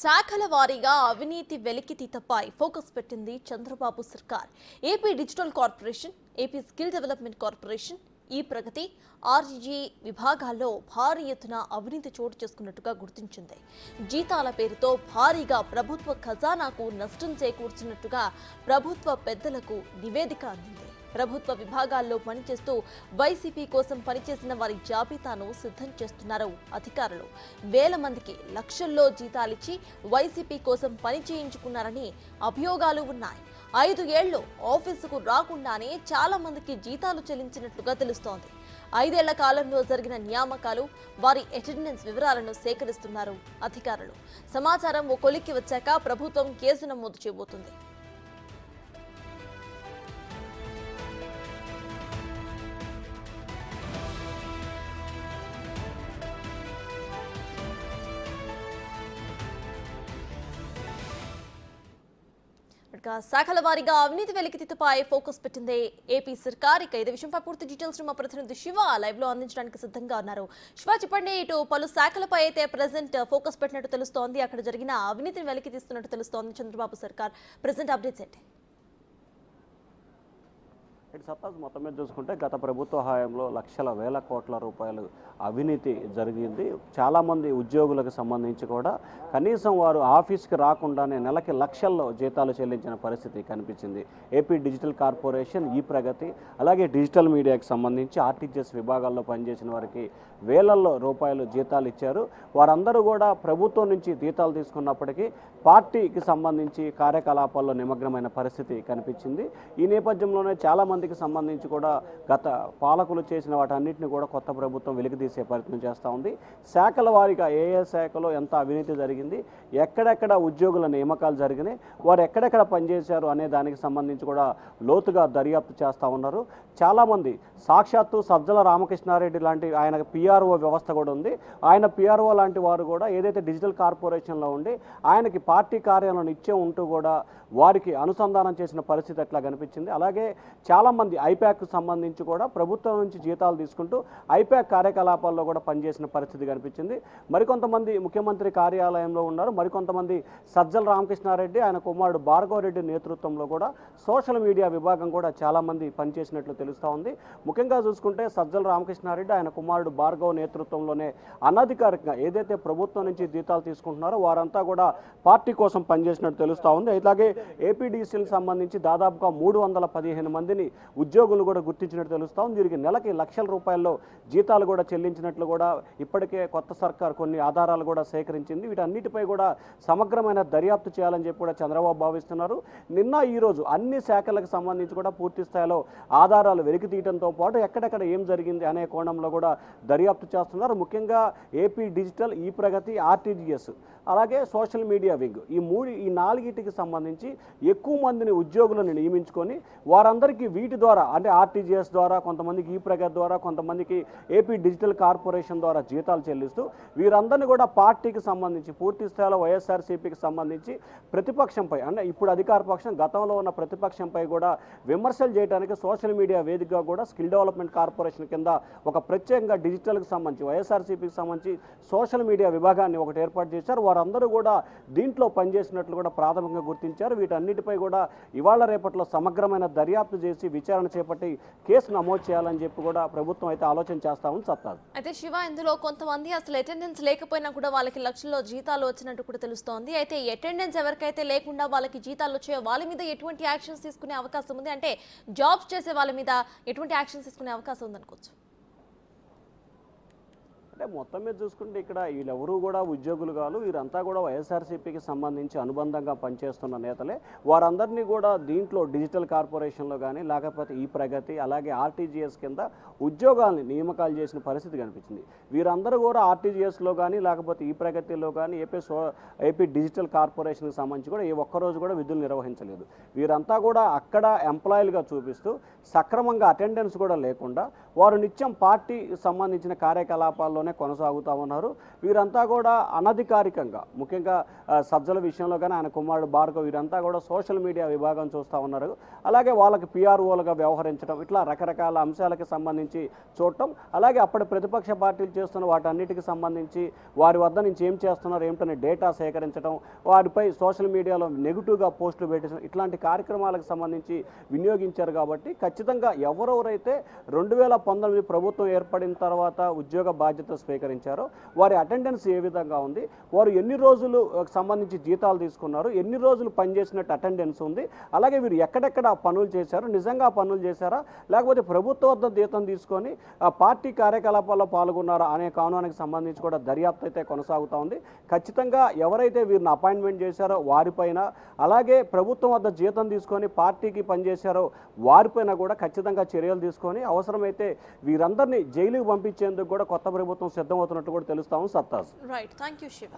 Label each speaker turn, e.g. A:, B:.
A: శాఖల వారీగా అవినీతి వెలికితీతపై ఫోకస్ పెట్టింది చంద్రబాబు సర్కార్. AP digital corporation, AP skill development corporation, ఈ ప్రగతి, ఆర్జీ విభాగాల్లో భారీ ఎత్తున అవినీతి చోటు చేసుకున్నట్టుగా గుర్తించింది. జీతాల పేరుతో భారీగా ప్రభుత్వ ఖజానాకు నష్టం చేకూర్చినట్టుగా ప్రభుత్వ పెద్దలకు నివేదిక అందింది. ప్రభుత్వ విభాగాల్లో పనిచేస్తూ వైసీపీ కోసం పనిచేసిన వారి జాబితాను సిద్ధం చేస్తున్నారు అధికారులు. వేల మందికి లక్షల్లో జీతాలిచ్చి వైసీపీ కోసం పని చేయించుకున్నారని అభియోగాలు ఉన్నాయి. 5 ఏళ్లు ఆఫీసుకు రాకుండానే చాలా మందికి జీతాలు చెల్లించినట్లుగా తెలుస్తోంది. 5 ఏళ్ల కాలంలో జరిగిన నియామకాలు, వారి అటెండెన్స్ వివరాలను సేకరిస్తున్నారు అధికారులు. సమాచారం ఓ కొలిక్కి వచ్చాక ప్రభుత్వం కేసు నమోదు చేయబోతుంది. శాఖల వారీగా అవినీతి వెలికితీతపై ఫోకస్ పెట్టింది ఏపీ సర్కార్. ఇక ఇదే విషయంపై పూర్తి డీటెయిల్స్ మా ప్రతినిధి శివ లైవ్ లో అందించడానికి సిద్ధంగా ఉన్నారు. శివ, చెప్పండి, ఇటు పలు శాఖలపై అయితే ప్రెసెంట్ ఫోకస్ పెట్టినట్టు తెలుస్తోంది, అక్కడ జరిగిన అవినీతిని వెలికితీస్తున్నట్టు తెలుస్తోంది చంద్రబాబు సర్కార్. ప్రెసెంట్ అప్డేట్స్ ఏంటి?
B: సత్తాజ్ మొత్తం మీద చూసుకుంటే గత ప్రభుత్వ హయాంలో లక్షల వేల కోట్ల రూపాయలు అవినీతి జరిగింది. చాలామంది ఉద్యోగులకు సంబంధించి కూడా కనీసం వారు ఆఫీస్కి రాకుండానే నెలకి లక్షల్లో జీతాలు చెల్లించిన పరిస్థితి కనిపించింది. ఏపీ డిజిటల్ కార్పొరేషన్, ఈ ప్రగతి, అలాగే డిజిటల్ మీడియాకి సంబంధించి ఆర్టీజీఎస్ విభాగాల్లో పనిచేసిన వారికి వేలల్లో రూపాయలు జీతాలు ఇచ్చారు. వారందరూ కూడా ప్రభుత్వం నుంచి జీతాలు తీసుకున్నప్పటికీ పార్టీకి సంబంధించి కార్యకలాపాల్లో నిమగ్నమైన పరిస్థితి కనిపించింది. ఈ నేపథ్యంలోనే చాలామందికి సంబంధించి కూడా గత పాలకులు చేసిన వాటన్నిటిని కూడా కొత్త ప్రభుత్వం వెలికితీసే ప్రయత్నం చేస్తూ ఉంది. శాఖల వారీగా ఏ ఏ శాఖలో ఎంత అవినీతి జరిగింది, ఎక్కడెక్కడ ఉద్యోగుల నియామకాలు జరిగినాయి, వారు ఎక్కడెక్కడ పనిచేశారు అనే దానికి సంబంధించి కూడా లోతుగా దర్యాప్తు చేస్తూ ఉన్నారు. చాలామంది సాక్షాత్తు సజ్జల రామకృష్ణారెడ్డి లాంటి ఆయన పిఆర్ఓ వ్యవస్థ కూడా ఉంది. ఆయన పిఆర్ఓ లాంటి వారు కూడా ఏదైతే డిజిటల్ కార్పొరేషన్లో ఉండి ఆయనకి పార్టీ కార్యాలయంలో నిత్యం ఉంటూ కూడా వారికి అనుసంధానం చేసిన పరిస్థితి అట్లా కనిపించింది. అలాగే చాలామంది ఐప్యాక్కు సంబంధించి కూడా ప్రభుత్వం నుంచి జీతాలు తీసుకుంటూ ఐప్యాక్ కార్యకలాపాల్లో కూడా పనిచేసిన పరిస్థితి కనిపించింది. మరికొంతమంది ముఖ్యమంత్రి కార్యాలయంలో ఉన్నారు. మరికొంతమంది సజ్జల రామకృష్ణారెడ్డి, ఆయన కుమారుడు భార్గవ రెడ్డి నేతృత్వంలో కూడా సోషల్ మీడియా విభాగం కూడా చాలామంది పనిచేసినట్లు తెలుస్తూ ఉంది. ముఖ్యంగా చూసుకుంటే సజ్జల రామకృష్ణారెడ్డి, ఆయన కుమారుడు భార్గవ నేతృత్వంలోనే అనధికారికంగా ఏదైతే ప్రభుత్వం నుంచి జీతాలు తీసుకుంటున్నారో వారంతా కూడా పార్టీ కోసం పనిచేసినట్టు తెలుస్తూ ఉంది. అలాగే ఏపీడీసీలకు సంబంధించి దాదాపుగా 315 మందిని ఉద్యోగులు కూడా గుర్తించినట్టు తెలుస్తూ ఉంది. వీరికి నెలకి లక్షల రూపాయల్లో జీతాలు కూడా చెల్లించినట్లు కూడా ఇప్పటికే కొత్త సర్కార్ కొన్ని ఆధారాలు కూడా సేకరించింది. వీటన్నిటిపై కూడా సమగ్రమైన దర్యాప్తు చేయాలని చెప్పి కూడా చంద్రబాబు భావిస్తున్నారు. నిన్న ఈరోజు అన్ని శాఖలకు సంబంధించి కూడా పూర్తి స్థాయిలో ఆధారాలు వెలికి తీయడంతో పాటు ఎక్కడెక్కడ ఏం జరిగింది అనే కోణంలో కూడా దర్యాప్తు చేస్తున్నారు. ముఖ్యంగా ఏపీ డిజిటల్, ఈ ప్రగతి, ఆర్టీజీఎస్, అలాగే సోషల్ మీడియా వింగ్, ఈ నాలుగిటికి సంబంధించి ఎక్కువ మందిని ఉద్యోగులను నియమించుకొని వారందరికీ వీటి ద్వారా అంటే ఆర్టీజీఎస్ ద్వారా, కొంతమందికి ఈ ప్రగతి ద్వారా, కొంతమందికి ఏపీ డిజిటల్ కార్పొరేషన్ ద్వారా జీతాలు చెల్లిస్తూ వీరందరినీ కూడా పార్టీకి సంబంధించి పూర్తి స్థాయిలో వైఎస్ఆర్సీపీకి సంబంధించి ప్రతిపక్షంపై అంటే ఇప్పుడు అధికార పక్షం, గతంలో ఉన్న ప్రతిపక్షంపై కూడా విమర్శలు చేయడానికి సోషల్ మీడియా వేదికగా కూడా స్కిల్ డెవలప్మెంట్ కార్పొరేషన్ కింద ఒక ప్రత్యేకంగా డిజిటల్కి సంబంధించి వైఎస్ఆర్సీపీకి సంబంధించి సోషల్ మీడియా విభాగాన్ని ఒకటి ఏర్పాటు చేశారు. వారందరూ కూడా దీంట్లో పనిచేసినట్లు కూడా ప్రాథమికంగా గుర్తించారు. వీటన్నిటిపై కూడా ఇవాళ రేపట్లో సమగ్రమైన దర్యాప్తు చేసి విచారణ చేపట్టి కేసు నమోదు చేయాలని చెప్పి కూడా ప్రభుత్వం అయితే ఆలోచన చేస్తా ఉంది. సత్తారు
A: అయితే శివ, ఇందులో కొంతమంది అసలు అటెండెన్స్ లేకపోయినా కూడా వాళ్ళకి లక్షల్లో జీతాలు వచ్చినట్టు కూడా తెలుస్తోంది. అయితే అటెండెన్స్ ఎవరికైతే లేకుండా వాళ్ళకి జీతాలు వచ్చాయో వాళ్ళ మీద ఎటువంటి యాక్షన్స్ తీసుకునే అవకాశం ఉంది? అంటే జాబ్స్ చేసే వాళ్ళ మీద ఎటువంటి యాక్షన్స్ తీసుకునే అవకాశం ఉందనుకోవచ్చు?
B: అంటే మొత్తం మీద చూసుకుంటే ఇక్కడ వీళ్ళెవరూ కూడా ఉద్యోగులు కాదు, వీరంతా కూడా వైఎస్ఆర్సీపీకి సంబంధించి అనుబంధంగా పనిచేస్తున్న నేతలే. వారందరినీ కూడా దీంట్లో డిజిటల్ కార్పొరేషన్లో కానీ లేకపోతే ఈ ప్రగతి అలాగే ఆర్టీజీఎస్ కింద ఉద్యోగాల్ని నియామకాలు చేసిన పరిస్థితి కనిపించింది. వీరందరూ కూడా ఆర్టీజీఎస్లో కానీ లేకపోతే ఈ ప్రగతిలో కానీ ఏపీ డిజిటల్ కార్పొరేషన్కి సంబంధించి కూడా ఏ ఒక్కరోజు కూడా విధులు నిర్వహించలేదు. వీరంతా కూడా అక్కడ ఎంప్లాయీలుగా చూపిస్తూ సక్రమంగా అటెండెన్స్ కూడా లేకుండా వారు నిత్యం పార్టీ సంబంధించిన కార్యకలాపాల్లో బాధ్యతలోనే కొనసాగుతూ ఉన్నారు. వీరంతా కూడా అనధికారికంగా, ముఖ్యంగా సజ్జల విషయంలో కానీ ఆయన కుమారుడు భార్గవ్, వీరంతా కూడా సోషల్ మీడియా విభాగం చూస్తూ ఉన్నారు. అలాగే వాళ్ళకి పిఆర్ఓలుగా వ్యవహరించడం, ఇట్లా రకరకాల అంశాలకు సంబంధించి చూడటం, అలాగే అప్పటి ప్రతిపక్ష పార్టీలు చేస్తున్న వాటన్నిటికి సంబంధించి వారి వద్ద నుంచి ఏం చేస్తున్నారు ఏమిటనే డేటా సేకరించడం, వారిపై సోషల్ మీడియాలో నెగిటివ్గా పోస్టులు పెట్టడం, ఇట్లాంటి కార్యక్రమాలకు సంబంధించి వినియోగించారు. కాబట్టి ఖచ్చితంగా ఎవరెవరైతే 2019 ప్రభుత్వం ఏర్పడిన తర్వాత ఉద్యోగ బాధ్యత స్వీకరించారో వారి అటెండెన్స్ ఏ విధంగా ఉంది, వారు ఎన్ని రోజులు సంబంధించి జీతాలు తీసుకున్నారు, ఎన్ని రోజులు పనిచేసినట్టు అటెండెన్స్ ఉంది, అలాగే వీరు ఎక్కడెక్కడ పనులు చేశారు, నిజంగా పనులు చేశారా లేకపోతే ప్రభుత్వ వద్ద జీతం తీసుకొని పార్టీ కార్యకలాపాల్లో పాల్గొన్నారా అనే కారణానికి సంబంధించి కూడా దర్యాప్తు అయితే కొనసాగుతూ ఉంది. ఖచ్చితంగా ఎవరైతే వీరిని అపాయింట్మెంట్ చేశారో వారిపైన, అలాగే ప్రభుత్వం వద్ద జీతం తీసుకొని పార్టీకి పనిచేశారో వారిపైన కూడా ఖచ్చితంగా చర్యలు తీసుకొని అవసరమైతే వీరందరినీ జైలుకు పంపించేందుకు కూడా కొత్త ప్రభుత్వం సిద్ధమవుతున్నట్టు కూడా తెలుస్తాము. సత్తాజ్.
A: Right, thank you Shiva.